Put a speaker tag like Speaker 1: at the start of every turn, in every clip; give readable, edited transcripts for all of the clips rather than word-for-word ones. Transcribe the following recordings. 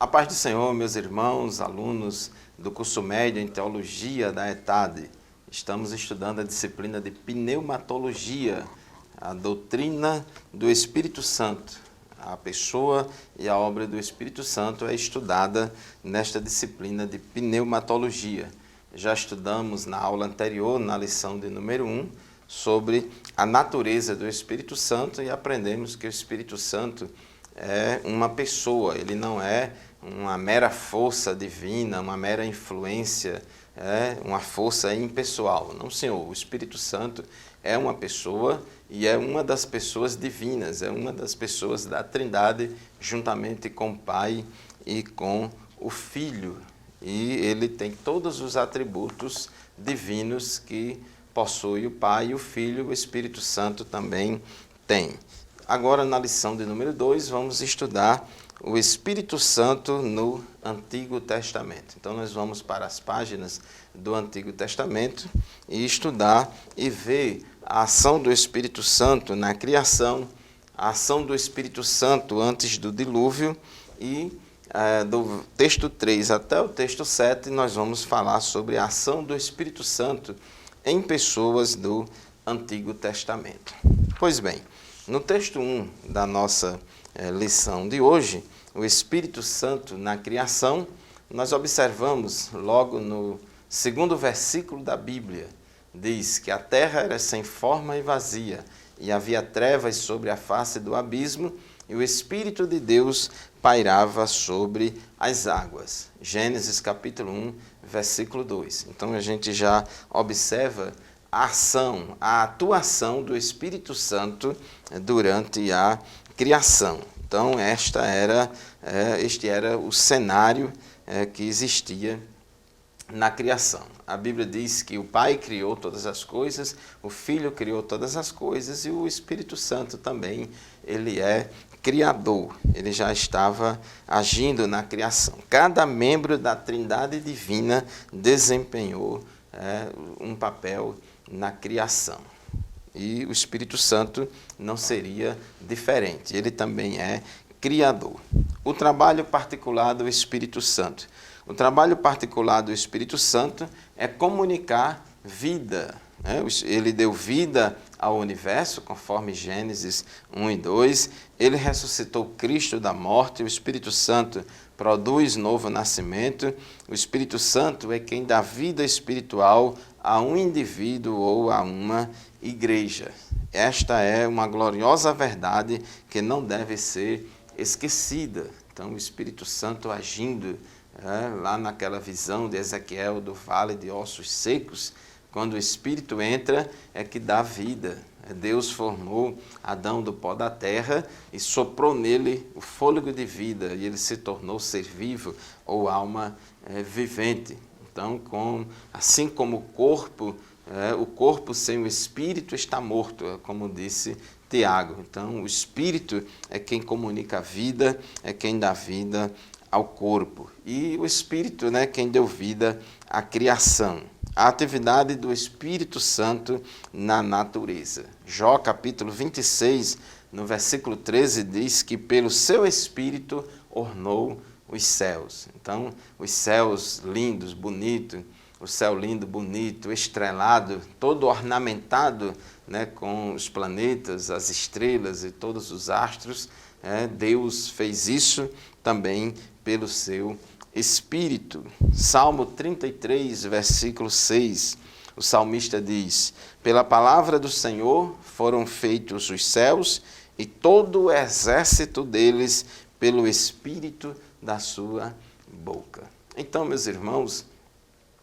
Speaker 1: A paz do Senhor, meus irmãos, alunos do curso médio em Teologia da ETAD. Estamos estudando a disciplina de Pneumatologia, a doutrina do Espírito Santo. A pessoa e a obra do Espírito Santo é estudada nesta disciplina de Pneumatologia. Já estudamos na aula anterior, na lição de número 1, sobre a natureza do Espírito Santo e aprendemos que o Espírito Santo é uma pessoa, ele não é uma mera força divina, uma mera influência, uma força impessoal. Não, Senhor, o Espírito Santo é uma pessoa e é uma das pessoas divinas, é uma das pessoas da Trindade, juntamente com o Pai e com o Filho. E ele tem todos os atributos divinos que possui o Pai e o Filho, o Espírito Santo também tem. Agora, na lição de número 2, vamos estudar o Espírito Santo no Antigo Testamento. Então, nós vamos para as páginas do Antigo Testamento e estudar e ver a ação do Espírito Santo na criação, a ação do Espírito Santo antes do dilúvio e do texto 3 até o texto 7, nós vamos falar sobre a ação do Espírito Santo em pessoas do Antigo Testamento. Pois bem, no texto 1 da nossa lição de hoje, o Espírito Santo na criação, nós observamos logo no segundo versículo da Bíblia, diz que a terra era sem forma e vazia, e havia trevas sobre a face do abismo, e o Espírito de Deus pairava sobre as águas. Gênesis capítulo 1, versículo 2. Então a gente já observa a ação, a atuação do Espírito Santo durante a criação. Então este era o cenário que existia na criação. A Bíblia diz que o Pai criou todas as coisas, o Filho criou todas as coisas e o Espírito Santo também, ele é criador, ele já estava agindo na criação. Cada membro da Trindade Divina desempenhou um papel na criação. E o Espírito Santo não seria diferente, ele também é criador. O trabalho particular do Espírito Santo. O trabalho particular do Espírito Santo é comunicar vida. Ele deu vida ao universo, conforme Gênesis 1 e 2. Ele ressuscitou Cristo da morte. O Espírito Santo produz novo nascimento. O Espírito Santo é quem dá vida espiritual a um indivíduo ou a uma igreja. Esta é uma gloriosa verdade que não deve ser esquecida. Então, o Espírito Santo agindo lá naquela visão de Ezequiel do vale de ossos secos, quando o Espírito entra, é que dá vida. Deus formou Adão do pó da terra e soprou nele o fôlego de vida, e ele se tornou ser vivo ou alma vivente. Então, assim como o corpo sem o Espírito está morto, como disse Tiago. Então, o Espírito é quem comunica a vida, é quem dá vida ao corpo. E o Espírito, quem deu vida à criação. A atividade do Espírito Santo na natureza. Jó, capítulo 26, no versículo 13, diz que pelo seu Espírito ornou os céus. Então, os céus lindos, bonitos, o céu lindo, bonito, estrelado, todo ornamentado com os planetas, as estrelas e todos os astros, Deus fez isso também pelo seu Espírito. Salmo 33, versículo 6, o salmista diz: pela palavra do Senhor foram feitos os céus e todo o exército deles pelo Espírito da sua boca. Então, meus irmãos,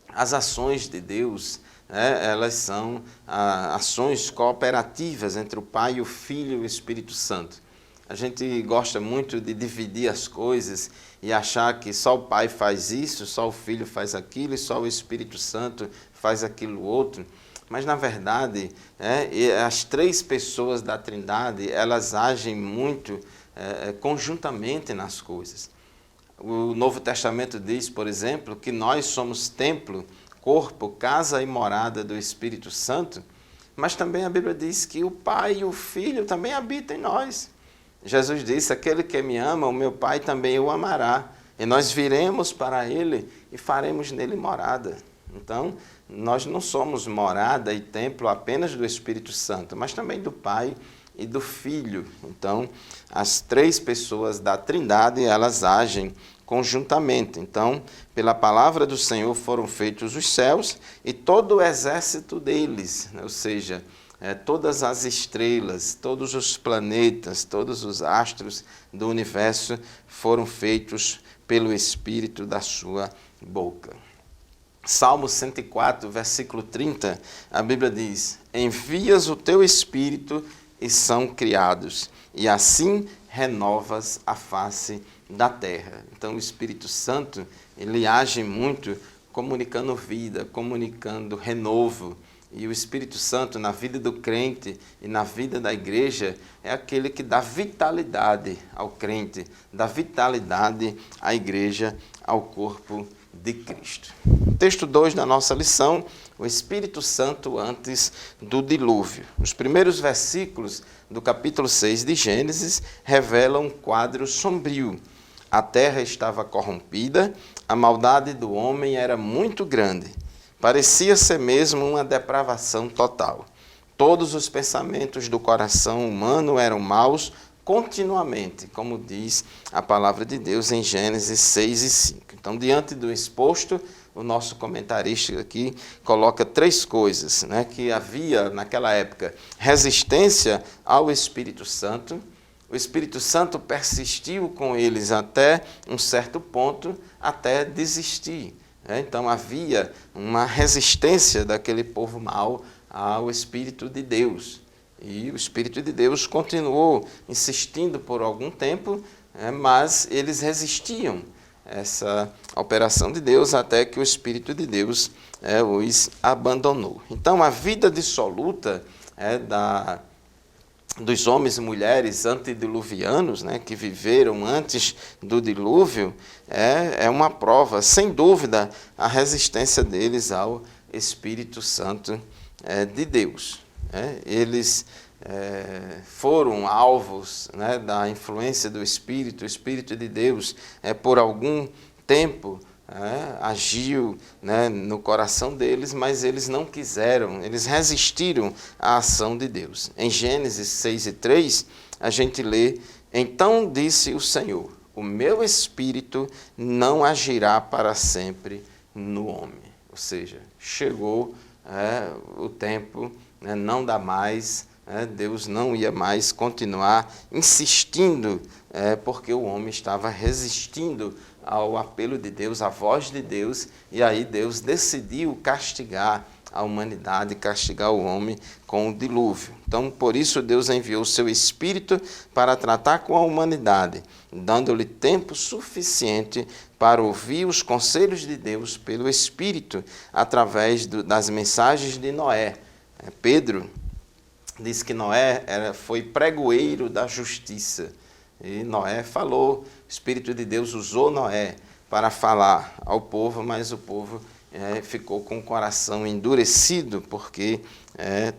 Speaker 1: as ações de Deus, elas são ações cooperativas entre o Pai, o Filho e o Espírito Santo. A gente gosta muito de dividir as coisas e achar que só o Pai faz isso, só o Filho faz aquilo e só o Espírito Santo faz aquilo outro. Mas, na verdade, as três pessoas da Trindade, elas agem muito conjuntamente nas coisas. O Novo Testamento diz, por exemplo, que nós somos templo, corpo, casa e morada do Espírito Santo, mas também a Bíblia diz que o Pai e o Filho também habitam em nós. Jesus disse: aquele que me ama, o meu Pai também o amará, E nós viremos para ele e faremos nele morada. Então, nós não somos morada e templo apenas do Espírito Santo, mas também do Pai e do Filho. Então, as três pessoas da Trindade, elas agem conjuntamente. Então, pela palavra do Senhor foram feitos os céus e todo o exército deles, ou seja, todas as estrelas, todos os planetas, todos os astros do universo foram feitos pelo Espírito da sua boca. Salmo 104, versículo 30, a Bíblia diz: envias o teu Espírito e são criados, e assim renovas a face da terra. Então o Espírito Santo, ele age muito comunicando vida, comunicando renovo. E o Espírito Santo na vida do crente e na vida da igreja é aquele que dá vitalidade ao crente, dá vitalidade à igreja, ao corpo de Cristo. Texto 2 da nossa lição, o Espírito Santo antes do dilúvio. Os primeiros versículos do capítulo 6 de Gênesis revelam um quadro sombrio. A terra estava corrompida, a maldade do homem era muito grande. Parecia ser mesmo uma depravação total. Todos os pensamentos do coração humano eram maus continuamente, como diz a palavra de Deus em Gênesis 6 e 5. Então, diante do exposto, o nosso comentarista aqui coloca três coisas, né, que havia naquela época: resistência ao Espírito Santo. O Espírito Santo persistiu com eles até um certo ponto, até desistir. Então havia uma resistência daquele povo mau ao Espírito de Deus. E o Espírito de Deus continuou insistindo por algum tempo, mas eles resistiam a essa operação de Deus até que o Espírito de Deus os abandonou. Então a vida dissoluta dos homens e mulheres antediluvianos, né, que viveram antes do dilúvio, é uma prova, sem dúvida, a resistência deles ao Espírito Santo de Deus. Eles foram alvos, né, da influência do Espírito. O Espírito de Deus, por algum tempo, agiu, né, no coração deles, mas eles não quiseram, eles resistiram à ação de Deus. Em Gênesis 6 e 3, a gente lê: então disse o Senhor, o meu Espírito não agirá para sempre no homem. Ou seja, chegou o tempo, né, não dá mais, Deus não ia mais continuar insistindo, porque o homem estava resistindo ao apelo de Deus, à voz de Deus, e aí Deus decidiu castigar a humanidade, castigar o homem com o dilúvio. Então, por isso, Deus enviou o seu Espírito para tratar com a humanidade, dando-lhe tempo suficiente para ouvir os conselhos de Deus pelo Espírito, através das mensagens de Noé. Pedro diz que Noé foi pregoeiro da justiça. E Noé falou, o Espírito de Deus usou Noé para falar ao povo, mas o povo ficou com o coração endurecido, porque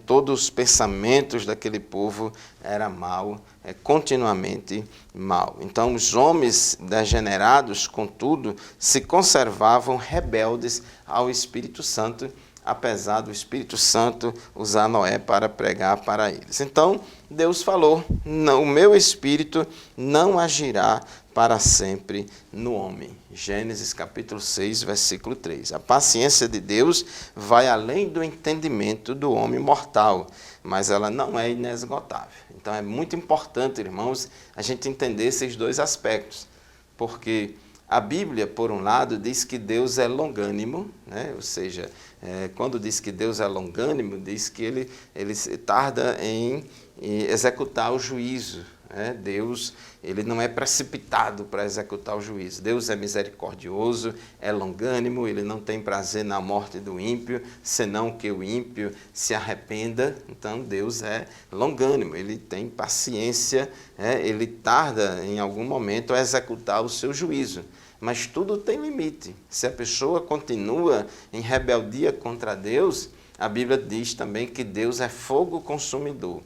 Speaker 1: todos os pensamentos daquele povo eram mau, continuamente mau. Então os homens degenerados, contudo, se conservavam rebeldes ao Espírito Santo, apesar do Espírito Santo usar Noé para pregar para eles. Então, Deus falou, não, o meu Espírito não agirá para sempre no homem. Gênesis capítulo 6, versículo 3. A paciência de Deus vai além do entendimento do homem mortal, mas ela não é inesgotável. Então, é muito importante, irmãos, a gente entender esses dois aspectos, porque a Bíblia, por um lado, diz que Deus é longânimo, né? Ou seja, quando diz que Deus é longânimo, diz que ele tarda em executar o juízo. Deus, ele não é precipitado para executar o juízo. Deus é misericordioso, é longânimo, ele não tem prazer na morte do ímpio, senão que o ímpio se arrependa. Então Deus é longânimo, ele tem paciência, ele tarda em algum momento a executar o seu juízo. Mas tudo tem limite. Se a pessoa continua em rebeldia contra Deus, a Bíblia diz também que Deus é fogo consumidor.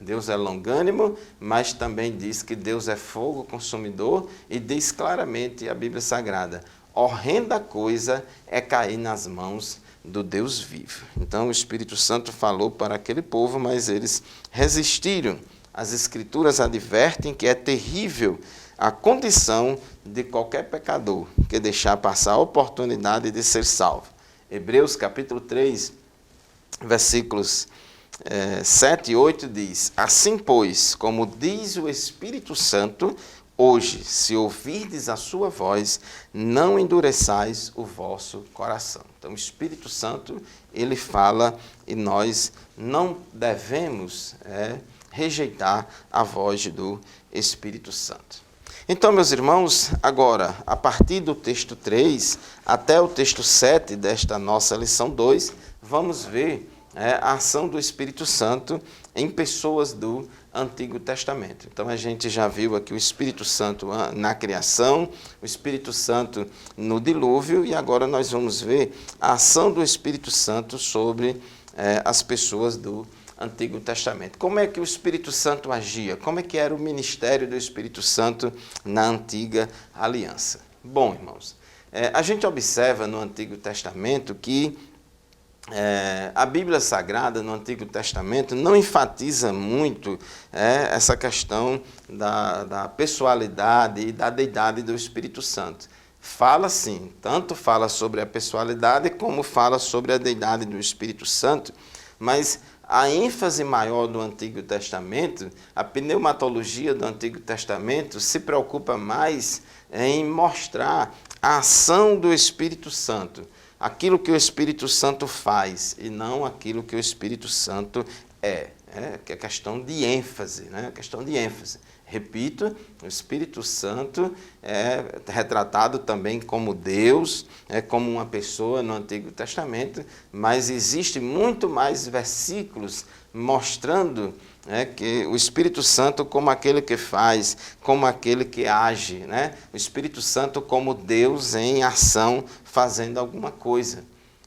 Speaker 1: Deus é longânimo, mas também diz que Deus é fogo consumidor e diz claramente a Bíblia Sagrada: horrenda coisa é cair nas mãos do Deus vivo. Então o Espírito Santo falou para aquele povo, mas eles resistiram. As Escrituras advertem que é terrível a condição de qualquer pecador que deixar passar a oportunidade de ser salvo. Hebreus capítulo 3, versículos 7 e 8 diz: assim, pois, como diz o Espírito Santo, hoje, se ouvirdes a sua voz, não endureçais o vosso coração. Então, o Espírito Santo, ele fala e nós não devemos rejeitar a voz do Espírito Santo. Então, meus irmãos, agora, a partir do texto 3 até o texto 7 desta nossa lição 2, vamos ver a ação do Espírito Santo em pessoas do Antigo Testamento. Então, a gente já viu aqui o Espírito Santo na criação, o Espírito Santo no dilúvio, e agora nós vamos ver a ação do Espírito Santo sobre as pessoas do Antigo Testamento. Como é que o Espírito Santo agia? Como é que era o ministério do Espírito Santo na Antiga Aliança? Bom, irmãos, a gente observa no Antigo Testamento que a Bíblia Sagrada no Antigo Testamento não enfatiza muito essa questão da pessoalidade e da deidade do Espírito Santo. Fala sim, tanto fala sobre a pessoalidade como fala sobre a deidade do Espírito Santo, mas a ênfase maior do Antigo Testamento, a pneumatologia do Antigo Testamento, se preocupa mais em mostrar a ação do Espírito Santo, aquilo que o Espírito Santo faz e não aquilo que o Espírito Santo que é questão de ênfase, né? Questão de ênfase. Repito, o Espírito Santo é retratado também como Deus, como uma pessoa no Antigo Testamento, mas existe muito mais versículos mostrando que o Espírito Santo como aquele que faz, como aquele que age, né? O Espírito Santo como Deus em ação, fazendo alguma coisa.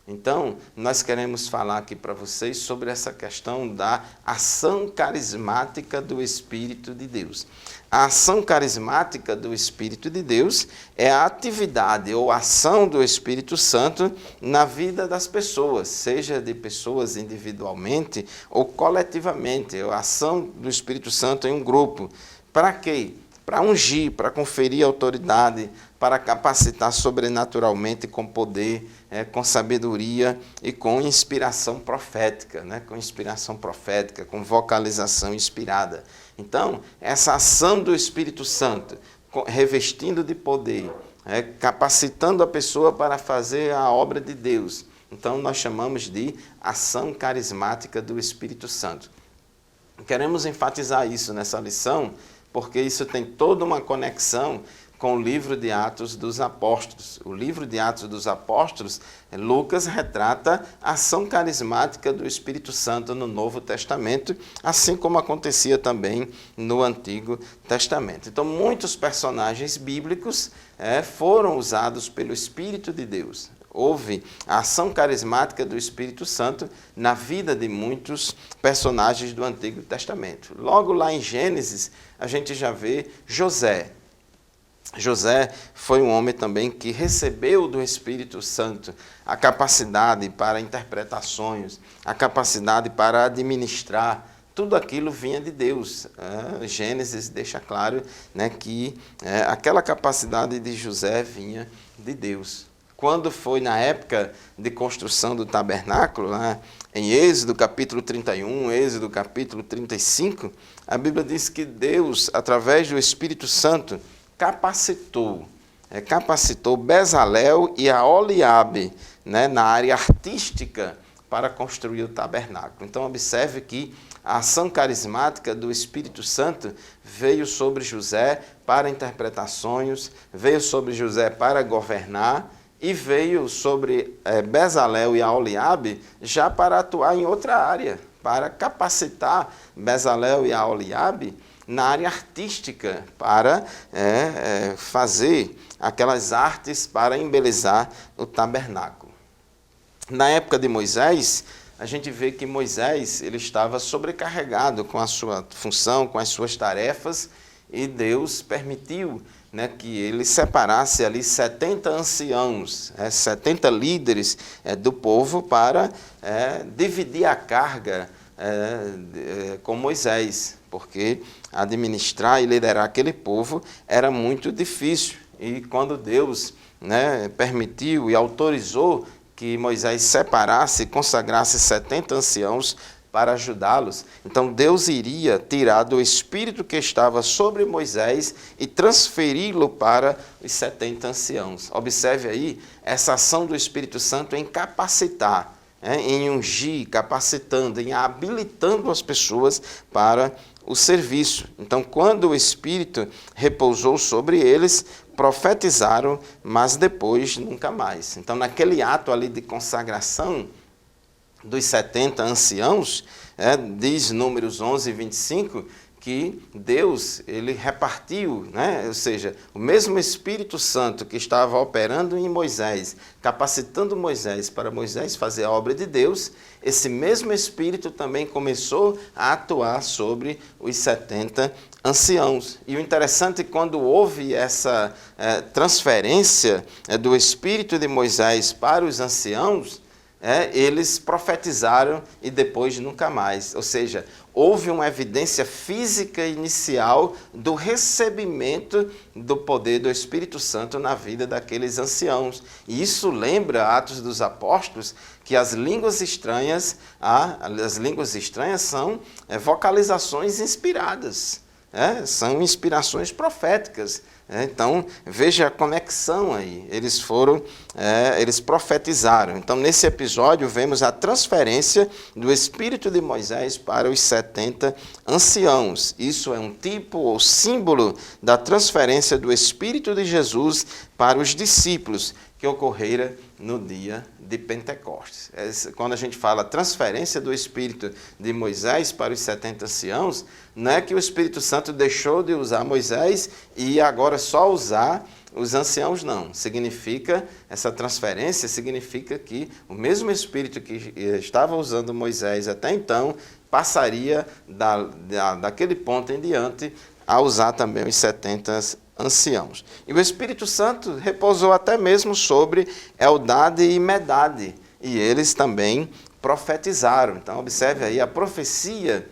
Speaker 1: Então, nós queremos falar aqui para vocês sobre essa questão da ação carismática do Espírito de Deus. A ação carismática do Espírito de Deus é a atividade ou ação do Espírito Santo na vida das pessoas, seja de pessoas individualmente ou coletivamente. É a ação do Espírito Santo em um grupo. Para quê? Para ungir, para conferir autoridade, para capacitar sobrenaturalmente com poder, com sabedoria e com inspiração profética, com inspiração profética, com vocalização inspirada. Então, essa ação do Espírito Santo, revestindo de poder, capacitando a pessoa para fazer a obra de Deus. Então, nós chamamos de ação carismática do Espírito Santo. Queremos enfatizar isso nessa lição, porque isso tem toda uma conexão com o livro de Atos dos Apóstolos. O livro de Atos dos Apóstolos, Lucas retrata a ação carismática do Espírito Santo no Novo Testamento, assim como acontecia também no Antigo Testamento. Então, muitos personagens bíblicos foram usados pelo Espírito de Deus. Houve a ação carismática do Espírito Santo na vida de muitos personagens do Antigo Testamento. Logo lá em Gênesis, a gente já vê José. José foi um homem também que recebeu do Espírito Santo a capacidade para interpretar sonhos, a capacidade para administrar. Tudo aquilo vinha de Deus. Gênesis deixa claro que aquela capacidade de José vinha de Deus. Quando foi na época de construção do tabernáculo, lá em Êxodo capítulo 31, Êxodo capítulo 35, a Bíblia diz que Deus, através do Espírito Santo, capacitou Bezalel e Aholiabe, na área artística para construir o tabernáculo. Então, observe que a ação carismática do Espírito Santo veio sobre José para interpretar sonhos, veio sobre José para governar e veio sobre Bezalel e Aholiabe já para atuar em outra área, para capacitar Bezalel e Aholiabe na área artística, para fazer aquelas artes para embelezar o tabernáculo. Na época de Moisés, a gente vê que Moisés ele estava sobrecarregado com a sua função, com as suas tarefas, e Deus permitiu, né, que ele separasse ali 70 anciãos, 70 líderes do povo para dividir a carga com Moisés, porque administrar e liderar aquele povo era muito difícil. E quando Deus, né, permitiu e autorizou que Moisés separasse e consagrasse 70 anciãos para ajudá-los, então Deus iria tirar do espírito que estava sobre Moisés e transferi-lo para os 70 anciãos. Observe aí essa ação do Espírito Santo em capacitar, em ungir, capacitando, em habilitando as pessoas para o serviço. Então, quando o Espírito repousou sobre eles, profetizaram, mas depois nunca mais. Então, naquele ato ali de consagração dos 70 anciãos, diz Números 11, 25, que Deus ele repartiu, né? Ou seja, o mesmo Espírito Santo que estava operando em Moisés, capacitando Moisés para Moisés fazer a obra de Deus, esse mesmo Espírito também começou a atuar sobre os 70 anciãos. E o interessante é que quando houve essa transferência do Espírito de Moisés para os anciãos, eles profetizaram e depois nunca mais. Ou seja, houve uma evidência física inicial do recebimento do poder do Espírito Santo na vida daqueles anciãos. E isso lembra Atos dos Apóstolos, que as línguas estranhas são vocalizações inspiradas, são inspirações proféticas. Então, veja a conexão aí, eles profetizaram. Então, nesse episódio, vemos a transferência do Espírito de Moisés para os 70 anciãos. Isso é um tipo ou símbolo da transferência do Espírito de Jesus para os discípulos, que ocorrera no dia de Pentecostes. Quando a gente fala transferência do Espírito de Moisés para os 70 anciãos, não é que o Espírito Santo deixou de usar Moisés e agora só usar os anciãos, não. Essa transferência significa que o mesmo Espírito que estava usando Moisés até então, passaria daquele ponto em diante a usar também os 70 anciãos. E o Espírito Santo repousou até mesmo sobre Eldade e Medade, e eles também profetizaram. Então, observe aí a profecia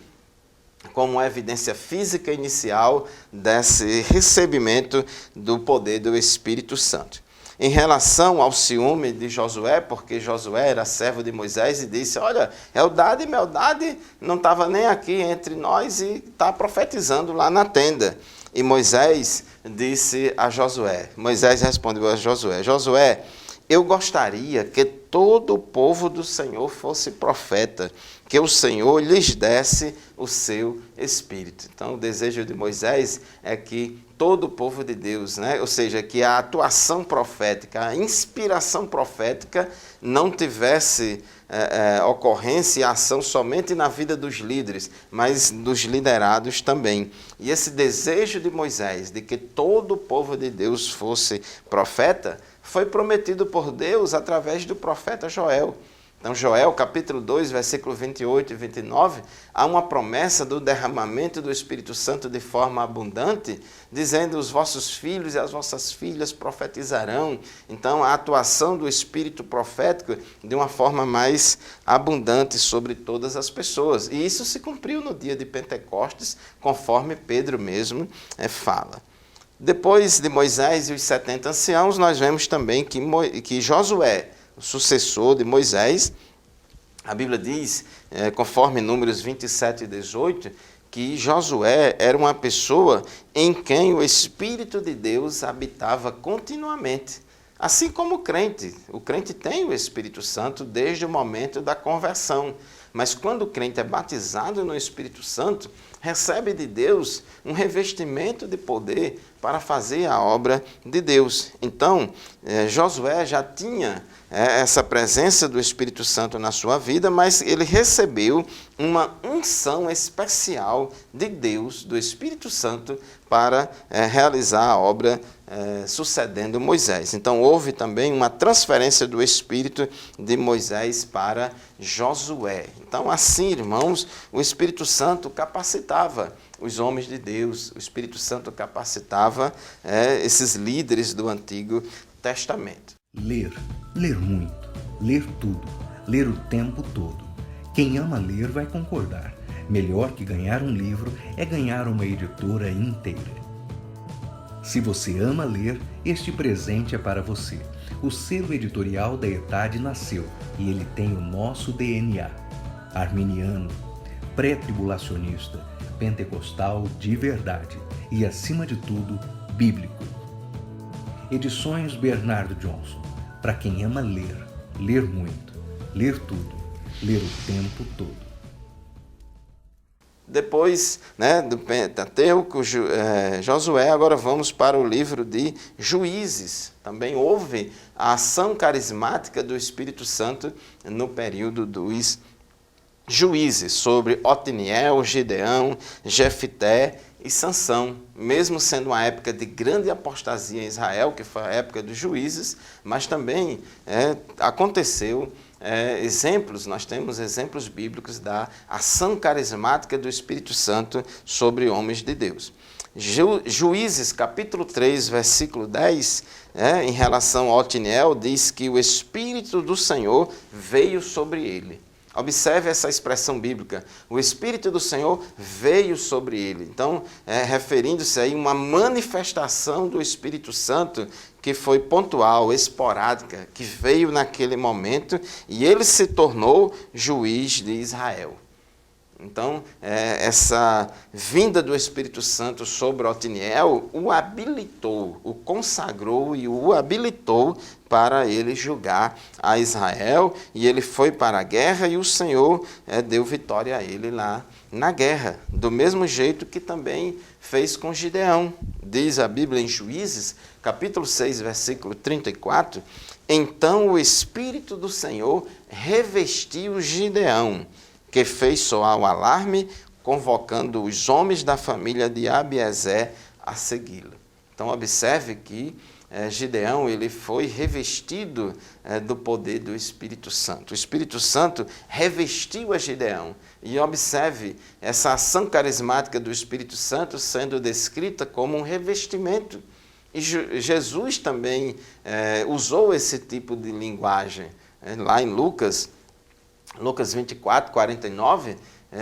Speaker 1: como uma evidência física inicial desse recebimento do poder do Espírito Santo. Em relação ao ciúme de Josué, porque Josué era servo de Moisés e disse, olha, Eldade e Meldade não estava nem aqui entre nós e está profetizando lá na tenda. E Moisés disse a Josué, Moisés respondeu a Josué, Josué, eu gostaria que todo o povo do Senhor fosse profeta, que o Senhor lhes desse o seu Espírito. Então, o desejo de Moisés é que todo o povo de Deus, né? Ou seja, que a atuação profética, a inspiração profética não tivesse ocorrência e ação somente na vida dos líderes, mas dos liderados também. E esse desejo de Moisés, de que todo o povo de Deus fosse profeta, foi prometido por Deus através do profeta Joel. Então, Joel, capítulo 2, versículo 28 e 29, há uma promessa do derramamento do Espírito Santo de forma abundante, dizendo, os vossos filhos e as vossas filhas profetizarão. Então, a atuação do Espírito profético de uma forma mais abundante sobre todas as pessoas. E isso se cumpriu no dia de Pentecostes, conforme Pedro mesmo fala. Depois de Moisés e os 70 anciãos, nós vemos também que Josué, o sucessor de Moisés, a Bíblia diz, conforme Números 27 e 18, que Josué era uma pessoa em quem o Espírito de Deus habitava continuamente. Assim como o crente tem o Espírito Santo desde o momento da conversão. Mas quando o crente é batizado no Espírito Santo, recebe de Deus um revestimento de poder para fazer a obra de Deus. Então, Josué já tinha essa presença do Espírito Santo na sua vida, mas ele recebeu uma unção especial de Deus, do Espírito Santo, para realizar a obra sucedendo Moisés. Então houve também uma transferência do Espírito de Moisés para Josué. Então assim, irmãos, o Espírito Santo capacitava os homens de Deus, o Espírito Santo capacitava esses líderes do Antigo Testamento.
Speaker 2: Ler muito, ler tudo, ler o tempo todo. Quem ama ler vai concordar. Melhor que ganhar um livro é ganhar uma editora inteira. Se você ama ler, este presente é para você. O selo editorial da ETAD nasceu e ele tem o nosso DNA. Arminiano, pré-tribulacionista, pentecostal de verdade e, acima de tudo, bíblico. Edições Bernardo Johnson. Para quem ama ler, ler muito, ler tudo, ler o tempo todo.
Speaker 1: Depois do Pentateuco, Josué, agora vamos para o livro de Juízes. Também houve a ação carismática do Espírito Santo no período dos Juízes, sobre Otiniel, Gideão, Jefté e Sansão. Mesmo sendo uma época de grande apostasia em Israel, que foi a época dos Juízes, mas também aconteceu nós temos exemplos bíblicos da ação carismática do Espírito Santo sobre homens de Deus. Juízes, capítulo 3, versículo 10, em relação a Otiniel, diz que o Espírito do Senhor veio sobre ele. Observe essa expressão bíblica, o Espírito do Senhor veio sobre ele. Então, referindo-se aí a uma manifestação do Espírito Santo que foi pontual, esporádica, que veio naquele momento e ele se tornou juiz de Israel. Então, essa vinda do Espírito Santo sobre Otiniel o habilitou, o consagrou e o habilitou para ele julgar a Israel, e ele foi para a guerra e o Senhor deu vitória a ele lá na guerra, do mesmo jeito que também fez com Gideão. Diz a Bíblia em Juízes, capítulo 6, versículo 34, então o Espírito do Senhor revestiu Gideão, que fez soar o alarme, convocando os homens da família de Abiezer a segui-lo. Então, observe que Gideão ele foi revestido do poder do Espírito Santo. O Espírito Santo revestiu a Gideão. E observe essa ação carismática do Espírito Santo sendo descrita como um revestimento. E Jesus também usou esse tipo de linguagem. Lá em Lucas 24, 49,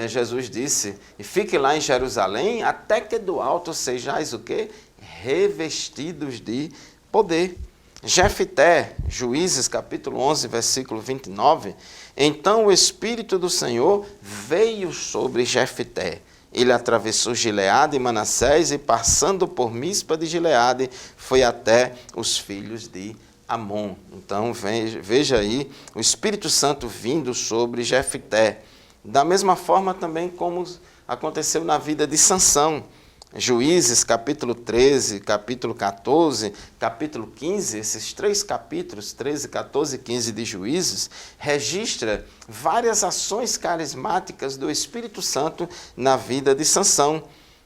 Speaker 1: Jesus disse, e fique lá em Jerusalém, até que do alto sejais o quê? Revestidos de poder. Jefté, Juízes, capítulo 11, versículo 29, então o Espírito do Senhor veio sobre Jefté. Ele atravessou Gileade e Manassés e, passando por Mispa de Gileade, foi até os filhos de Amon. Então, veja aí o Espírito Santo vindo sobre Jefté. Da mesma forma também como aconteceu na vida de Sansão. Juízes, capítulo 13, capítulo 14, capítulo 15, esses três capítulos, 13, 14 e 15 de Juízes, registra várias ações carismáticas do Espírito Santo na vida de Sansão.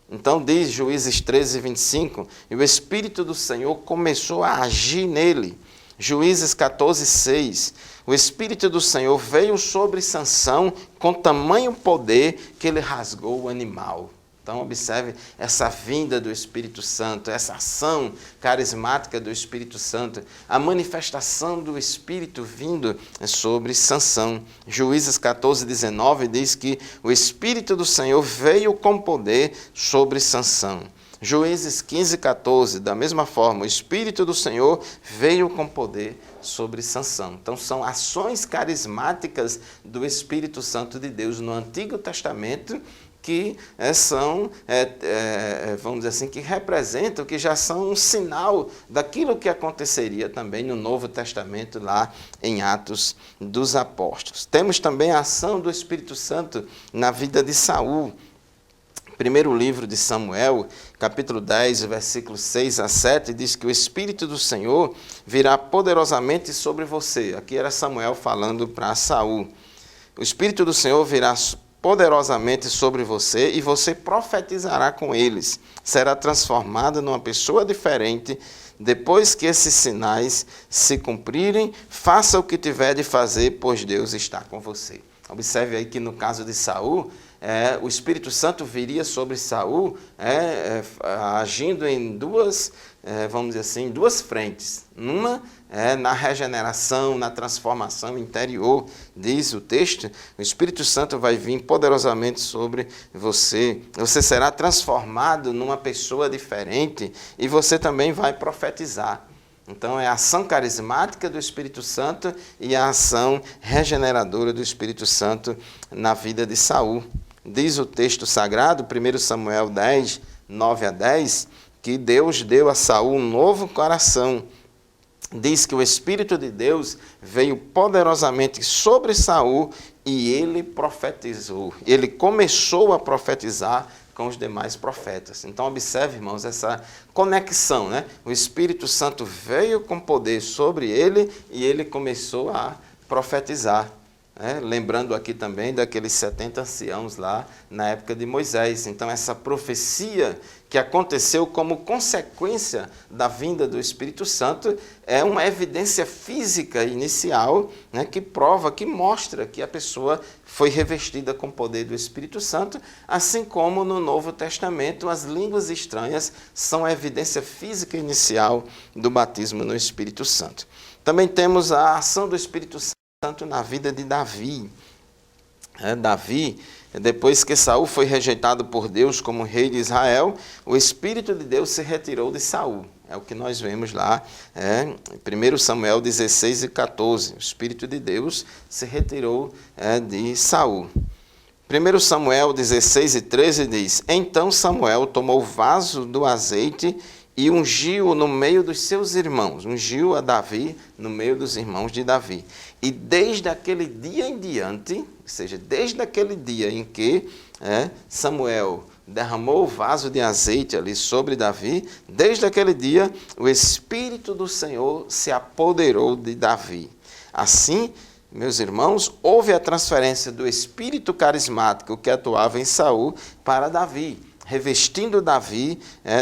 Speaker 1: Então diz Juízes 13, 25, e o Espírito do Senhor começou a agir nele. Juízes 14, 6, o Espírito do Senhor veio sobre Sansão com tamanho poder que ele rasgou o animal. Então, observe essa vinda do Espírito Santo, essa ação carismática do Espírito Santo, a manifestação do Espírito vindo sobre Sansão. Juízes 14, 19 diz que o Espírito do Senhor veio com poder sobre Sansão. Juízes 15, 14, da mesma forma, o Espírito do Senhor veio com poder sobre Sansão. Então, são ações carismáticas do Espírito Santo de Deus no Antigo Testamento que são, vamos dizer assim, que representam, que já são um sinal daquilo que aconteceria também no Novo Testamento, lá em Atos dos Apóstolos. Temos também a ação do Espírito Santo na vida de Saul. Primeiro livro de Samuel, capítulo 10, versículos 6 a 7, diz que o Espírito do Senhor virá poderosamente sobre você. Aqui era Samuel falando para Saul. O Espírito do Senhor virá poderosamente sobre você e você profetizará com eles. Será transformado numa pessoa diferente depois que esses sinais se cumprirem, faça o que tiver de fazer, pois Deus está com você. Observe aí que no caso de Saul, o Espírito Santo viria sobre Saul, agindo em duas, vamos dizer assim, duas frentes. Uma na regeneração, na transformação interior, diz o texto, o Espírito Santo vai vir poderosamente sobre você. Você será transformado numa pessoa diferente e você também vai profetizar. Então, é a ação carismática do Espírito Santo e a ação regeneradora do Espírito Santo na vida de Saul. Diz o texto sagrado, 1 Samuel 10, 9 a 10, que Deus deu a Saul um novo coração. Diz que o Espírito de Deus veio poderosamente sobre Saul e ele profetizou. Ele começou a profetizar com os demais profetas. Então, observe, irmãos, essa conexão, né? O Espírito Santo veio com poder sobre ele e ele começou a profetizar. Lembrando aqui também daqueles 70 anciãos lá na época de Moisés. Então, essa profecia que aconteceu como consequência da vinda do Espírito Santo é uma evidência física inicial, né, que prova, que mostra que a pessoa foi revestida com o poder do Espírito Santo, assim como no Novo Testamento as línguas estranhas são a evidência física inicial do batismo no Espírito Santo. Também temos a ação do Espírito Santo na vida de Davi. Davi, depois que Saul foi rejeitado por Deus como rei de Israel, o Espírito de Deus se retirou de Saul. É o que nós vemos lá, em 1 Samuel 16 e 14. O Espírito de Deus se retirou de Saul. 1 Samuel 16 e 13 diz, então Samuel tomou o vaso do azeite e ungiu no meio dos seus irmãos, ungiu a Davi no meio dos irmãos de Davi. E desde aquele dia em diante, ou seja, desde aquele dia em que Samuel derramou o vaso de azeite ali sobre Davi, desde aquele dia o Espírito do Senhor se apoderou de Davi. Assim, meus irmãos, houve a transferência do Espírito carismático que atuava em Saul para Davi, revestindo Davi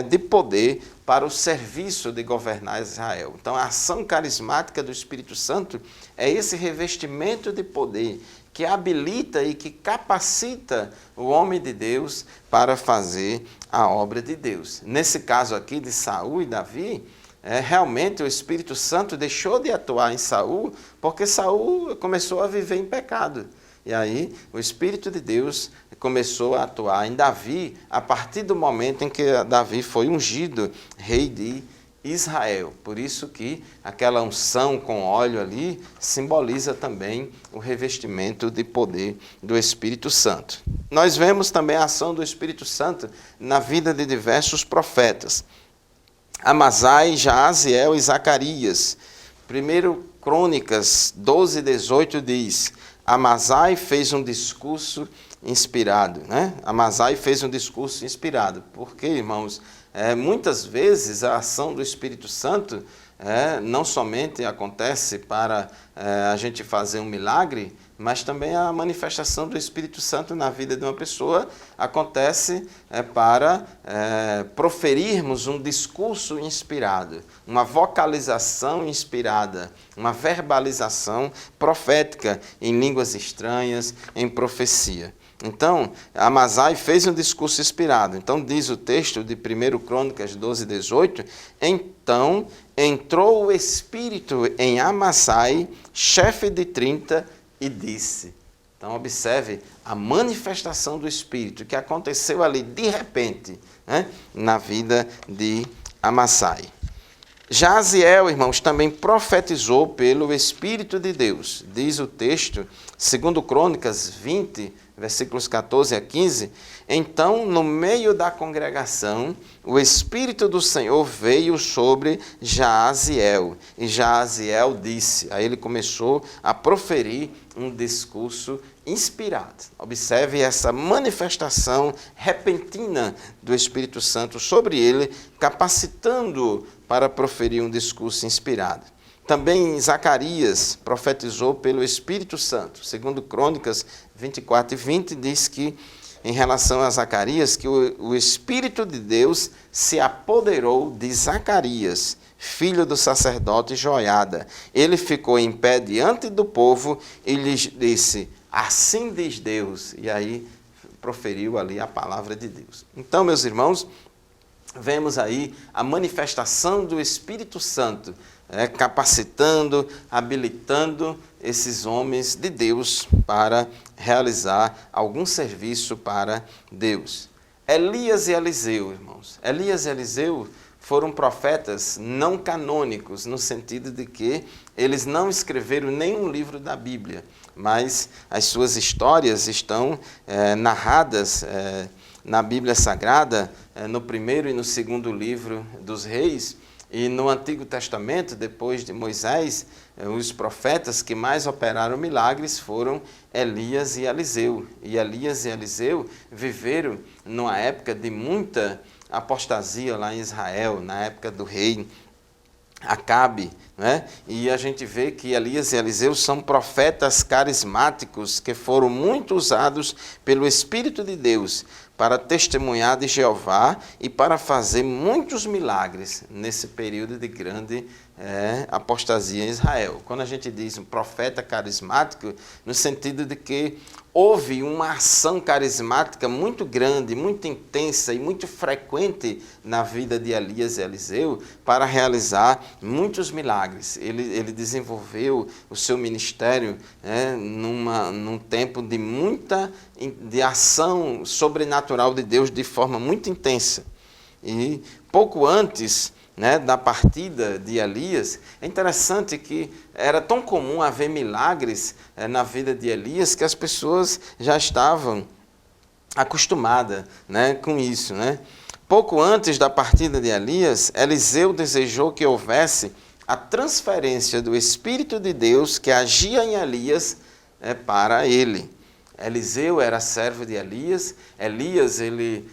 Speaker 1: de poder para o serviço de governar Israel. Então, a ação carismática do Espírito Santo é esse revestimento de poder que habilita e que capacita o homem de Deus para fazer a obra de Deus. Nesse caso aqui de Saul e Davi, realmente o Espírito Santo deixou de atuar em Saul porque Saul começou a viver em pecado. E aí o Espírito de Deus começou a atuar em Davi a partir do momento em que Davi foi ungido rei de Israel. Por isso que aquela unção com óleo ali simboliza também o revestimento de poder do Espírito Santo. Nós vemos também a ação do Espírito Santo na vida de diversos profetas. Amazai, Jaaziel e Zacarias. 1 Crônicas 12, 18 diz, Amazai fez um discurso inspirado, né? Amazai fez um discurso inspirado. Porque, irmãos, muitas vezes a ação do Espírito Santo não somente acontece para a gente fazer um milagre, mas também a manifestação do Espírito Santo na vida de uma pessoa acontece para proferirmos um discurso inspirado, uma vocalização inspirada, uma verbalização profética em línguas estranhas, em profecia. Então, Amazai fez um discurso inspirado. Então, diz o texto de 1 Crônicas 12, 18, então entrou o Espírito em Amasai, chefe de 30, e disse. Então, observe a manifestação do Espírito que aconteceu ali de repente, né, na vida de Amasai. Jaaziel, irmãos, também profetizou pelo Espírito de Deus. Diz o texto, 2 Crônicas 20, versículos 14 a 15, então, no meio da congregação, o Espírito do Senhor veio sobre Jaaziel. E Jaaziel disse, aí ele começou a proferir um discurso inspirado. Observe essa manifestação repentina do Espírito Santo sobre ele, capacitando-o para proferir um discurso inspirado. Também Zacarias profetizou pelo Espírito Santo. 2 Crônicas 24 e 20 diz que, em relação a Zacarias, que o Espírito de Deus se apoderou de Zacarias, filho do sacerdote Joiada. Ele ficou em pé diante do povo e lhes disse: assim diz Deus. E aí proferiu ali a palavra de Deus. Então, meus irmãos, vemos aí a manifestação do Espírito Santo, capacitando, habilitando esses homens de Deus para realizar algum serviço para Deus. Elias e Eliseu, irmãos. Elias e Eliseu foram profetas não canônicos, no sentido de que eles não escreveram nenhum livro da Bíblia, mas as suas histórias estão narradas na Bíblia Sagrada, no primeiro e no segundo livro dos Reis. E no Antigo Testamento, depois de Moisés, os profetas que mais operaram milagres foram Elias e Eliseu. E Elias e Eliseu viveram numa época de muita apostasia lá em Israel, na época do rei Acabe, né? E a gente vê que Elias e Eliseu são profetas carismáticos que foram muito usados pelo Espírito de Deus para testemunhar de Jeová e para fazer muitos milagres nesse período de grande apostasia em Israel. Quando a gente diz um profeta carismático, no sentido de que houve uma ação carismática muito grande, muito intensa e muito frequente na vida de Elias e Eliseu para realizar muitos milagres. Ele desenvolveu o seu ministério num tempo de ação sobrenatural de Deus de forma muito intensa. E pouco antes da partida de Elias, é interessante que era tão comum haver milagres na vida de Elias que as pessoas já estavam acostumadas com isso. Pouco antes da partida de Elias, Eliseu desejou que houvesse a transferência do Espírito de Deus que agia em Elias para ele. Eliseu era servo de Elias, ele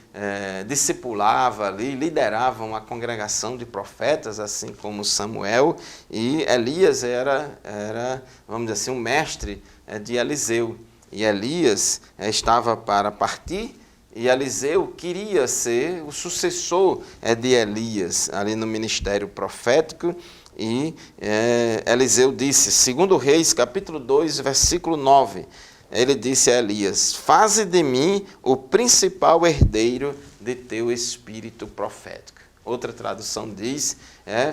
Speaker 1: discipulava ali, liderava uma congregação de profetas, assim como Samuel, e Elias era, vamos dizer assim, um mestre de Eliseu. E Elias estava para partir, e Eliseu queria ser o sucessor de Elias, ali no ministério profético. E Eliseu disse, 2 Reis, capítulo 2, versículo 9, ele disse a Elias: faze de mim o principal herdeiro de teu espírito profético. Outra tradução diz,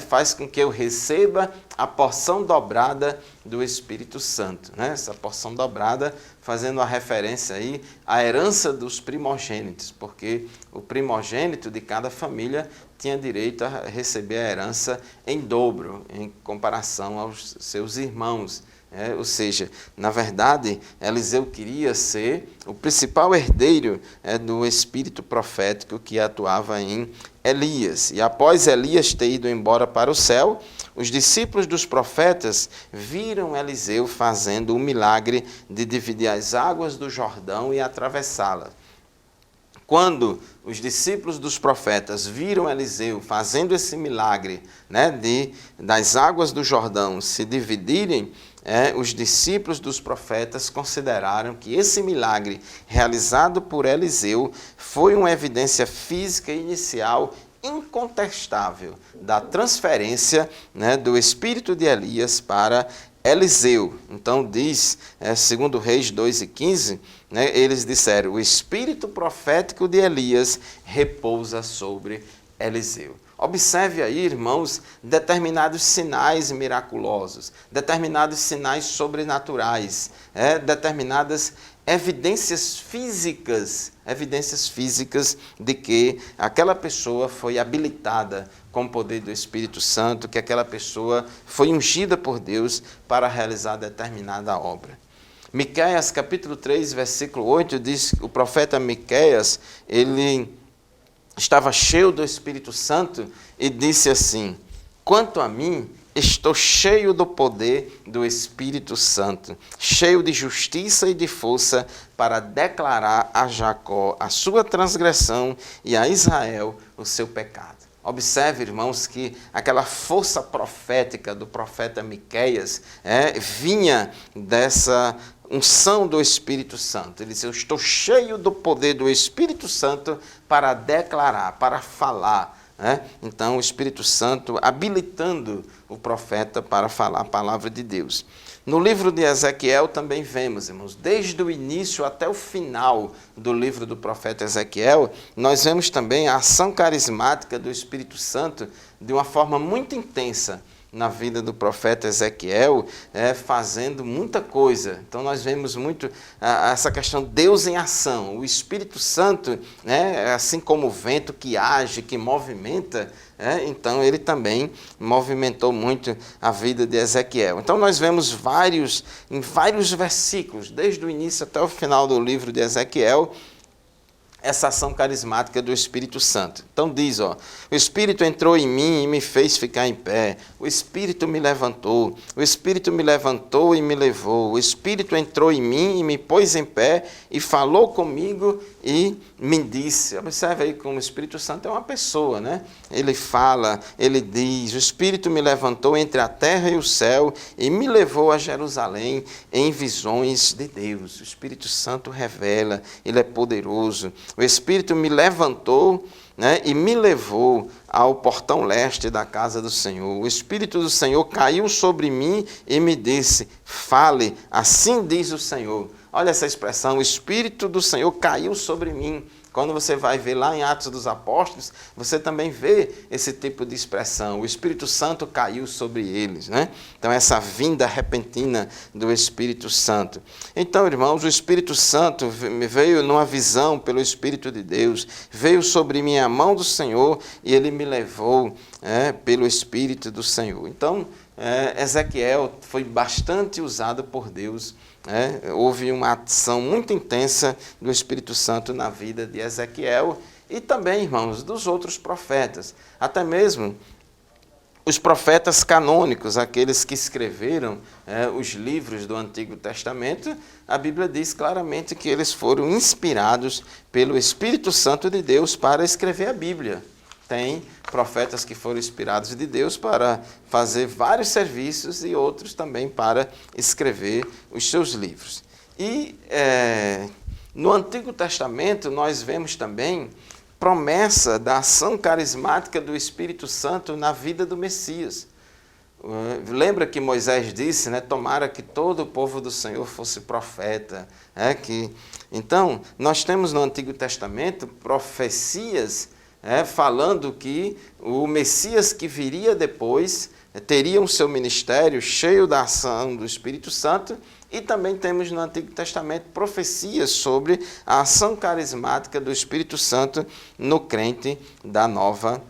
Speaker 1: faz com que eu receba a porção dobrada do Espírito Santo. Essa porção dobrada fazendo a referência aí à herança dos primogênitos, porque o primogênito de cada família tinha direito a receber a herança em dobro, em comparação aos seus irmãos. Ou seja, na verdade, Eliseu queria ser o principal herdeiro do espírito profético que atuava em Elias. E após Elias ter ido embora para o céu, os discípulos dos profetas viram Eliseu fazendo o milagre de dividir as águas do Jordão e atravessá-las. Quando os discípulos dos profetas viram Eliseu fazendo esse milagre das águas do Jordão se dividirem, os discípulos dos profetas consideraram que esse milagre realizado por Eliseu foi uma evidência física inicial incontestável da transferência do espírito de Elias para Eliseu. Então diz, 2 Reis 2:15, eles disseram, o espírito profético de Elias repousa sobre Eliseu. Observe aí, irmãos, determinados sinais miraculosos, determinados sinais sobrenaturais, determinadas evidências físicas de que aquela pessoa foi habilitada com o poder do Espírito Santo, que aquela pessoa foi ungida por Deus para realizar determinada obra. Miqueias, capítulo 3, versículo 8, diz que o profeta Miqueias, ele estava cheio do Espírito Santo e disse assim: quanto a mim, estou cheio do poder do Espírito Santo, cheio de justiça e de força para declarar a Jacó a sua transgressão e a Israel o seu pecado. Observe, irmãos, que aquela força profética do profeta Miqueias vinha dessa unção do Espírito Santo. Ele disse, eu estou cheio do poder do Espírito Santo para declarar, para falar né? Então, o Espírito Santo habilitando o profeta para falar a palavra de Deus. No livro de Ezequiel também vemos, irmãos, desde o início até o final do livro do profeta Ezequiel, nós vemos também a ação carismática do Espírito Santo de uma forma muito intensa na vida do profeta Ezequiel, fazendo muita coisa. Então nós vemos muito essa questão de Deus em ação, o Espírito Santo, assim como o vento que age, que movimenta, então ele também movimentou muito a vida de Ezequiel. Então nós vemos em vários versículos, desde o início até o final do livro de Ezequiel, essa ação carismática do Espírito Santo. Então diz, o Espírito entrou em mim e me fez ficar em pé. O Espírito me levantou. O Espírito me levantou e me levou. O Espírito entrou em mim e me pôs em pé e falou comigo e me disse. Observe aí como o Espírito Santo é uma pessoa, né? Ele fala, ele diz, o Espírito me levantou entre a terra e o céu e me levou a Jerusalém em visões de Deus. O Espírito Santo revela, ele é poderoso. O Espírito me levantou, e me levou ao portão leste da casa do Senhor. O Espírito do Senhor caiu sobre mim e me disse, fale, assim diz o Senhor. Olha essa expressão, o Espírito do Senhor caiu sobre mim. Quando você vai ver lá em Atos dos Apóstolos, você também vê esse tipo de expressão. O Espírito Santo caiu sobre eles, né? Então, essa vinda repentina do Espírito Santo. Então, irmãos, o Espírito Santo veio numa visão pelo Espírito de Deus, veio sobre mim a mão do Senhor e ele me levou pelo Espírito do Senhor. Então, Ezequiel foi bastante usado por Deus. Houve uma ação muito intensa do Espírito Santo na vida de Ezequiel e também, irmãos, dos outros profetas. Até mesmo os profetas canônicos, aqueles que escreveram os livros do Antigo Testamento, a Bíblia diz claramente que eles foram inspirados pelo Espírito Santo de Deus para escrever a Bíblia. Tem profetas que foram inspirados de Deus para fazer vários serviços e outros também para escrever os seus livros. E no Antigo Testamento nós vemos também promessa da ação carismática do Espírito Santo na vida do Messias. Lembra que Moisés disse, tomara que todo o povo do Senhor fosse profeta. Então, nós temos no Antigo Testamento profecias falando que o Messias que viria depois teria o seu ministério cheio da ação do Espírito Santo, e também temos no Antigo Testamento profecias sobre a ação carismática do Espírito Santo no crente da nova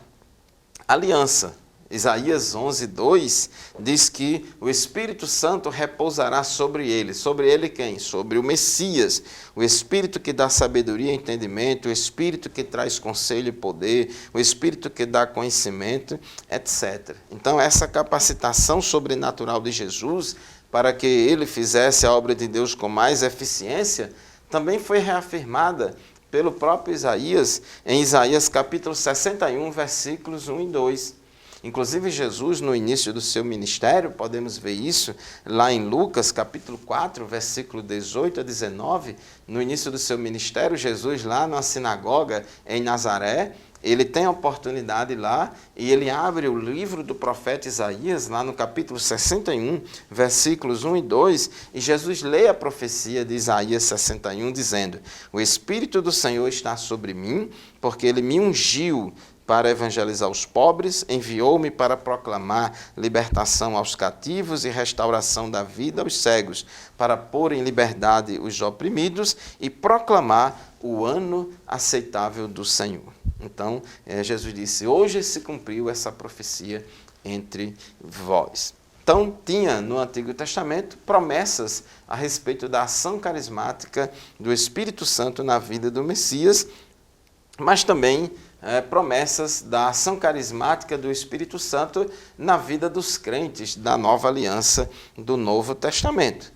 Speaker 1: aliança. Isaías 11:2 diz que o Espírito Santo repousará sobre ele. Sobre ele quem? Sobre o Messias. O Espírito que dá sabedoria e entendimento, o Espírito que traz conselho e poder, o Espírito que dá conhecimento, etc. Então, essa capacitação sobrenatural de Jesus para que ele fizesse a obra de Deus com mais eficiência, também foi reafirmada pelo próprio Isaías, em Isaías capítulo 61, versículos 1 e 2. Inclusive, Jesus, no início do seu ministério, podemos ver isso lá em Lucas, capítulo 4, versículo 18 a 19, no início do seu ministério, Jesus lá na sinagoga em Nazaré, ele tem a oportunidade lá e ele abre o livro do profeta Isaías, lá no capítulo 61, versículos 1 e 2, e Jesus lê a profecia de Isaías 61, dizendo, o Espírito do Senhor está sobre mim, porque ele me ungiu para evangelizar os pobres, enviou-me para proclamar libertação aos cativos e restauração da vida aos cegos, para pôr em liberdade os oprimidos e proclamar o ano aceitável do Senhor. Então, Jesus disse, hoje se cumpriu essa profecia entre vós. Então, tinha no Antigo Testamento promessas a respeito da ação carismática do Espírito Santo na vida do Messias, mas também promessas da ação carismática do Espírito Santo na vida dos crentes da nova aliança do Novo Testamento.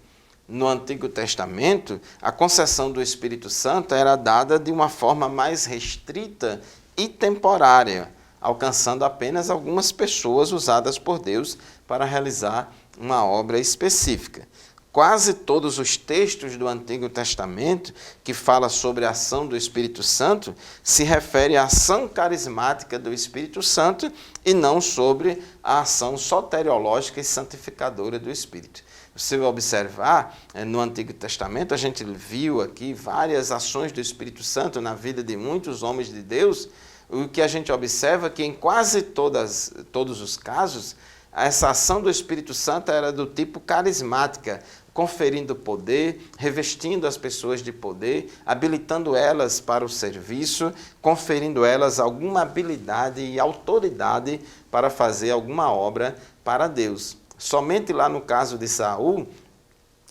Speaker 1: No Antigo Testamento, a concessão do Espírito Santo era dada de uma forma mais restrita e temporária, alcançando apenas algumas pessoas usadas por Deus para realizar uma obra específica. quase todos os textos do Antigo Testamento que fala sobre a ação do Espírito Santo se refere à ação carismática do Espírito Santo e não sobre a ação soteriológica e santificadora do Espírito. Você vai observar, no Antigo Testamento, a gente viu aqui várias ações do Espírito Santo na vida de muitos homens de Deus. O que a gente observa é que em quase todos os casos, essa ação do Espírito Santo era do tipo carismática, conferindo poder, revestindo as pessoas de poder, habilitando elas para o serviço, conferindo elas alguma habilidade e autoridade para fazer alguma obra para Deus. Somente lá no caso de Saul,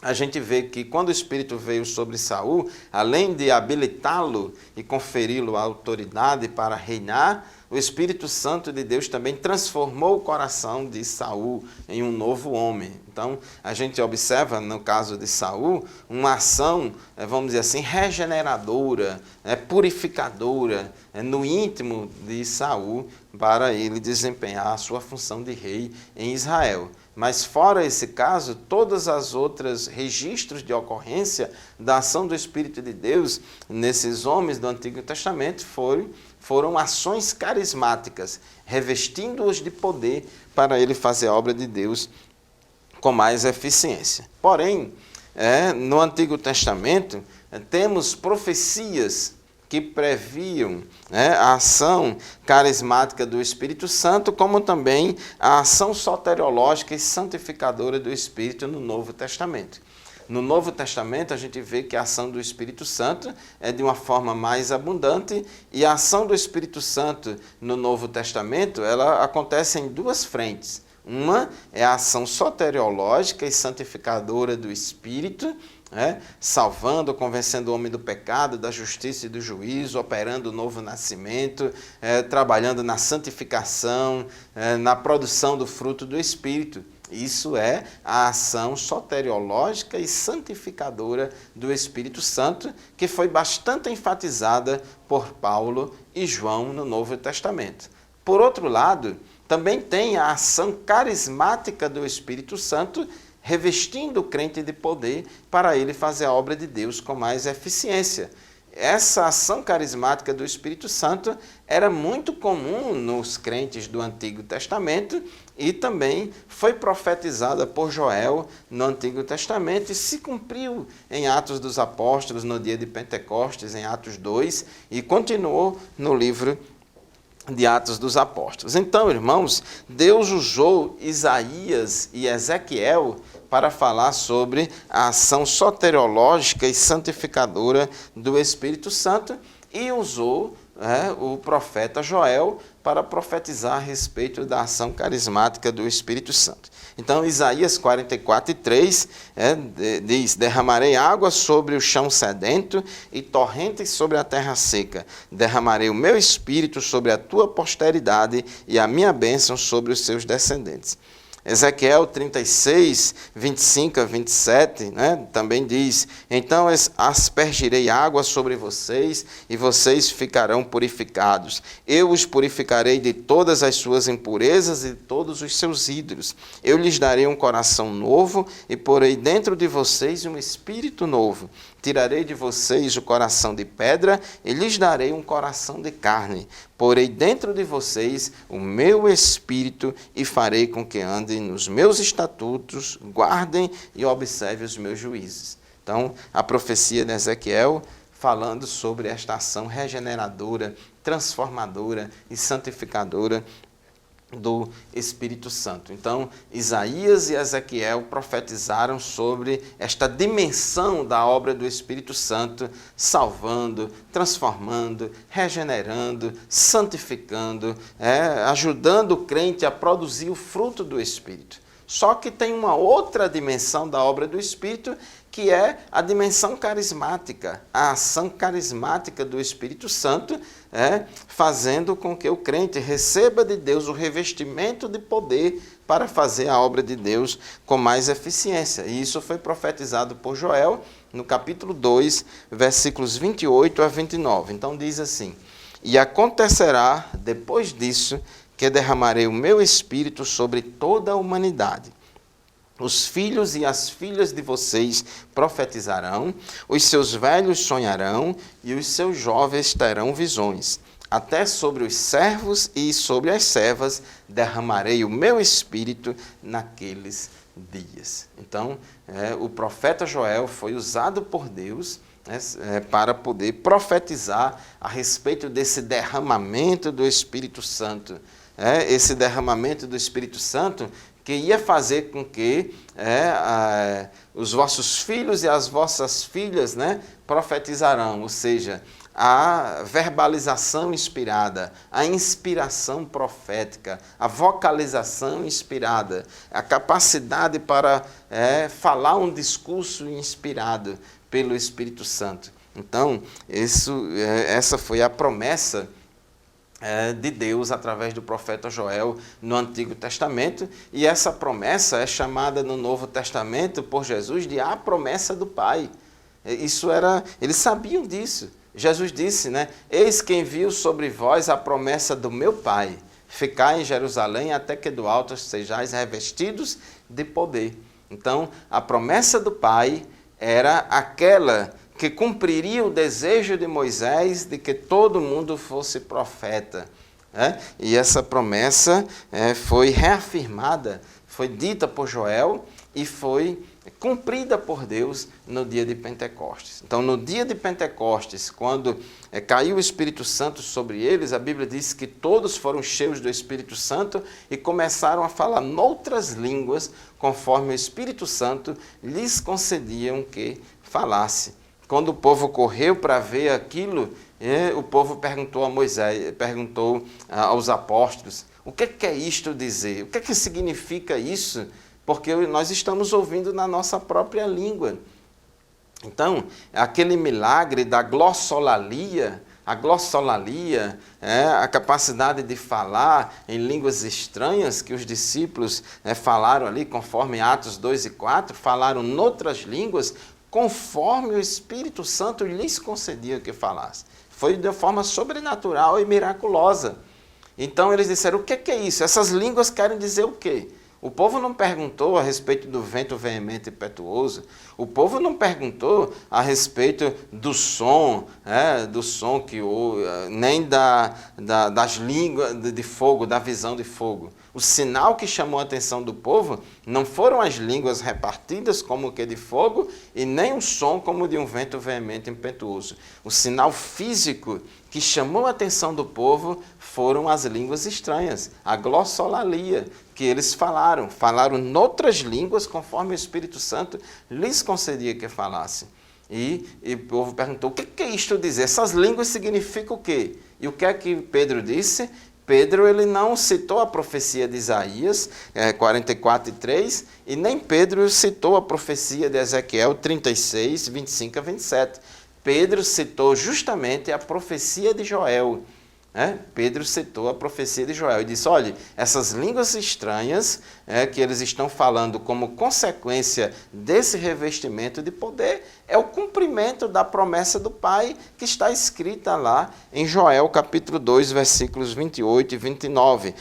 Speaker 1: a gente vê que quando o Espírito veio sobre Saul, além de habilitá-lo e conferi-lo a autoridade para reinar, o Espírito Santo de Deus também transformou o coração de Saul em um novo homem. Então, a gente observa, no caso de Saul, uma ação, vamos dizer assim, regeneradora, purificadora, no íntimo de Saul, para ele desempenhar a sua função de rei em Israel. Mas fora esse caso, todas as outras registros de ocorrência da ação do Espírito de Deus nesses homens do Antigo Testamento foram ações carismáticas, revestindo-os de poder para ele fazer a obra de Deus com mais eficiência. Porém, no Antigo Testamento, temos profecias que previam a ação carismática do Espírito Santo, como também a ação soteriológica e santificadora do Espírito no Novo Testamento. No Novo Testamento, a gente vê que a ação do Espírito Santo é de uma forma mais abundante, e a ação do Espírito Santo no Novo Testamento, ela acontece em duas frentes. Uma é a ação soteriológica e santificadora do Espírito, salvando, convencendo o homem do pecado, da justiça e do juízo, operando o novo nascimento, trabalhando na santificação, na produção do fruto do Espírito. Isso é a ação soteriológica e santificadora do Espírito Santo, que foi bastante enfatizada por Paulo e João no Novo Testamento. Por outro lado, também tem a ação carismática do Espírito Santo, revestindo o crente de poder para ele fazer a obra de Deus com mais eficiência. Essa ação carismática do Espírito Santo era muito comum nos crentes do Antigo Testamento e também foi profetizada por Joel no Antigo Testamento e se cumpriu em Atos dos Apóstolos no dia de Pentecostes, em Atos 2, e continuou no livro de Atos dos Apóstolos. Então, irmãos, Deus usou Isaías e Ezequiel para falar sobre a ação soteriológica e santificadora do Espírito Santo e usou o profeta Joel para profetizar a respeito da ação carismática do Espírito Santo. Então, Isaías 44:3 diz: derramarei água sobre o chão sedento e torrentes sobre a terra seca. Derramarei o meu espírito sobre a tua posteridade e a minha bênção sobre os seus descendentes. Ezequiel 36, 25 a 27, também diz: então aspergirei água sobre vocês e vocês ficarão purificados. Eu os purificarei de todas as suas impurezas e de todos os seus ídolos. Eu lhes darei um coração novo e porei dentro de vocês um espírito novo. Tirarei de vocês o coração de pedra e lhes darei um coração de carne. Porei dentro de vocês o meu espírito e farei com que andem nos meus estatutos, guardem e observem os meus juízos. Então, a profecia de Ezequiel falando sobre esta ação regeneradora, transformadora e santificadora do Espírito Santo. Então, Isaías e Ezequiel profetizaram sobre esta dimensão da obra do Espírito Santo, salvando, transformando, regenerando, santificando, ajudando o crente a produzir o fruto do Espírito. Só que tem uma outra dimensão da obra do Espírito, que é a dimensão carismática, a ação carismática do Espírito Santo, fazendo com que o crente receba de Deus o revestimento de poder para fazer a obra de Deus com mais eficiência. E isso foi profetizado por Joel no capítulo 2, versículos 28 a 29. Então diz assim: e acontecerá depois disso que derramarei o meu espírito sobre toda a humanidade. Os filhos e as filhas de vocês profetizarão, os seus velhos sonharão e os seus jovens terão visões. Até sobre os servos e sobre as servas derramarei o meu espírito naqueles dias. Então, o profeta Joel foi usado por Deus para poder profetizar a respeito desse derramamento do Espírito Santo. Esse derramamento do Espírito Santo que ia fazer com que os vossos filhos e as vossas filhas profetizarão, ou seja, a verbalização inspirada, a inspiração profética, a vocalização inspirada, a capacidade para falar um discurso inspirado pelo Espírito Santo. Então, essa foi a promessa de Deus através do profeta Joel no Antigo Testamento, e essa promessa é chamada no Novo Testamento por Jesus de a promessa do Pai. Eles sabiam disso. Jesus disse, eis que envio sobre vós a promessa do meu Pai, ficai em Jerusalém até que do alto sejais revestidos de poder. Então, a promessa do Pai era aquela que cumpriria o desejo de Moisés de que todo mundo fosse profeta. E essa promessa foi reafirmada, foi dita por Joel e foi cumprida por Deus no dia de Pentecostes. Então, no dia de Pentecostes, quando caiu o Espírito Santo sobre eles, a Bíblia diz que todos foram cheios do Espírito Santo e começaram a falar noutras línguas, conforme o Espírito Santo lhes concediam que falasse. Quando o povo correu para ver aquilo, o povo perguntou a Moisés, perguntou aos apóstolos, o que é isto dizer? O que significa isso? Porque nós estamos ouvindo na nossa própria língua. Então, aquele milagre da glossolalia, a capacidade de falar em línguas estranhas que os discípulos falaram ali, conforme Atos 2 e 4, falaram noutras línguas, conforme o Espírito Santo lhes concedia que falasse. Foi de forma sobrenatural e miraculosa. Então eles disseram, o que é isso? Essas línguas querem dizer o quê? O povo não perguntou a respeito do vento veemente e impetuoso. O povo não perguntou a respeito do som que nem das línguas de fogo, da visão de fogo. O sinal que chamou a atenção do povo não foram as línguas repartidas como o que de fogo e nem o som como de um vento veemente e impetuoso. O sinal físico que chamou a atenção do povo foram as línguas estranhas, a glossolalia, que eles falaram noutras línguas conforme o Espírito Santo lhes concedia que falassem. E o povo perguntou, o que é isto dizer? Essas línguas significam o quê? E o que é que Pedro disse? Pedro ele não citou a profecia de Isaías 44:3 e nem Pedro citou a profecia de Ezequiel 36, 25 a 27. Pedro citou justamente a profecia de Joel. Pedro citou a profecia de Joel e disse, olha, essas línguas estranhas que eles estão falando como consequência desse revestimento de poder é o cumprimento da promessa do Pai que está escrita lá em Joel capítulo 2, versículos 28 e 29,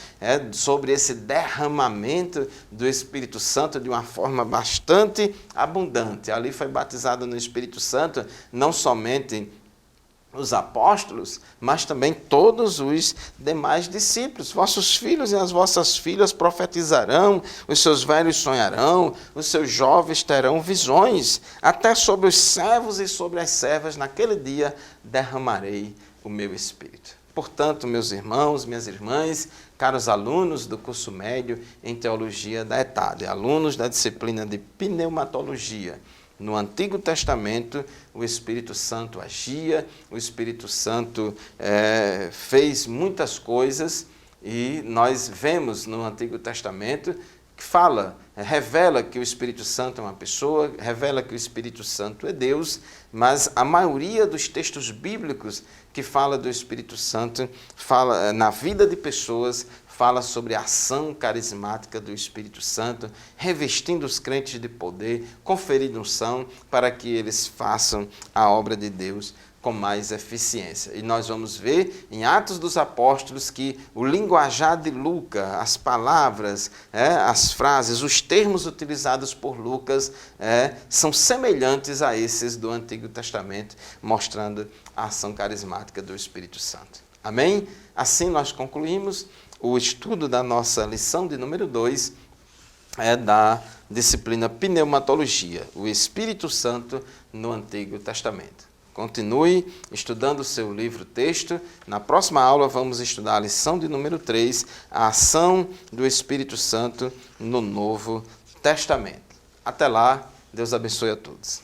Speaker 1: sobre esse derramamento do Espírito Santo de uma forma bastante abundante. Ali foi batizado no Espírito Santo não somente os apóstolos, mas também todos os demais discípulos. Vossos filhos e as vossas filhas profetizarão, os seus velhos sonharão, os seus jovens terão visões, até sobre os servos e sobre as servas, naquele dia derramarei o meu Espírito. Portanto, meus irmãos, minhas irmãs, caros alunos do curso médio em Teologia da ETAD, alunos da disciplina de Pneumatologia, no Antigo Testamento, o Espírito Santo agia, o Espírito Santo fez muitas coisas, e nós vemos no Antigo Testamento que revela que o Espírito Santo é uma pessoa, revela que o Espírito Santo é Deus, mas a maioria dos textos bíblicos que fala do Espírito Santo, fala na vida de pessoas, fala sobre a ação carismática do Espírito Santo, revestindo os crentes de poder, conferindo unção para que eles façam a obra de Deus com mais eficiência. E nós vamos ver em Atos dos Apóstolos que o linguajar de Lucas, as palavras, as frases, os termos utilizados por Lucas são semelhantes a esses do Antigo Testamento, mostrando a ação carismática do Espírito Santo. Amém? Assim nós concluímos o estudo da nossa lição de número 2, da disciplina Pneumatologia, o Espírito Santo no Antigo Testamento. Continue estudando o seu livro-texto. Na próxima aula vamos estudar a lição de número 3, a ação do Espírito Santo no Novo Testamento. Até lá, Deus abençoe a todos.